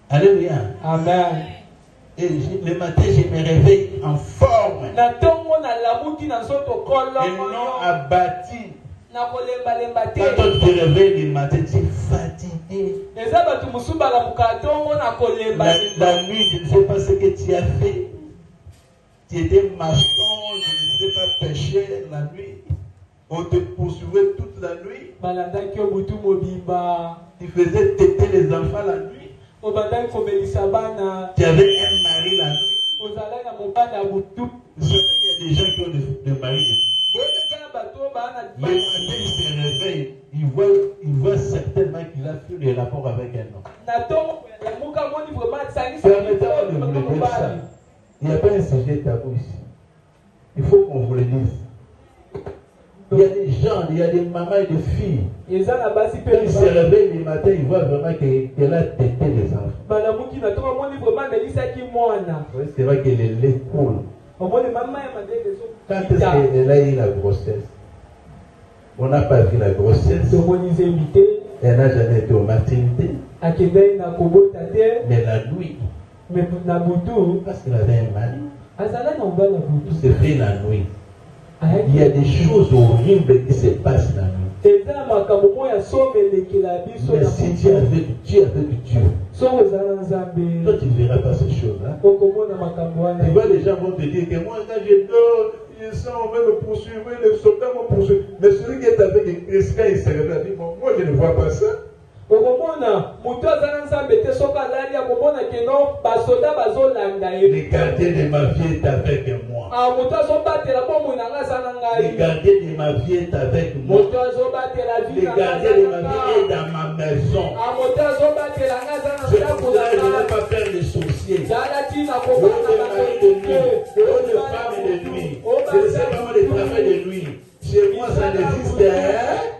Alléluia. Amen. Et le matin, je me réveille en forme. Et non abattu. Quand on te réveille le matin, tu es fatigué. La nuit, je ne sais pas ce que tu as fait. Tu étais maçon, je ne sais pas, pêcher la nuit. On te poursuivait toute la nuit. Tu faisais téter les enfants la nuit. Tu avais un mari la nuit. Vous savez qu'il y a des gens qui ont des maris. Le matin, il se réveille. Il voit certainement qu'il a fait des rapports avec un homme. Permettez-moi de vous le dire ça. Il n'y a pas un sujet tabou ici. Il faut qu'on vous le dise. Il y a des gens, il y a des mamans et des filles. Quand ils se réveillent le matin, ils voient vraiment qu'elle a tété les enfants. C'est vrai que le lait coule. Quand est-ce qu'elle a eu la grossesse? On n'a pas vu la grossesse. Elle n'a jamais été au maternité. Mais la nuit, parce qu'elle avait un mari, tout se fait la nuit. Il y a des choses horribles qui se passent la nuit. Mais si tu es avec Dieu, toi tu ne verras pas ces choses-là. Tu vois, les gens vont te dire que moi, quand je dors, je sens, on va me poursuivre, les soldats vont poursuivre. Mais celui qui est avec Christ, quand il se réveille, moi je ne vois pas ça. Les gardiens de ma vie est avec moi. Les gardiens de ma vie est avec moi. Les gardiens de ma vie est dans ma maison. C'est pour ça que je ne vais pas faire les sorciers. Oh, les maris de nuit. Oh, les femmes de nuit. Je ne sais pas moi le travail de nuit. Chez moi, ça n'existe pas.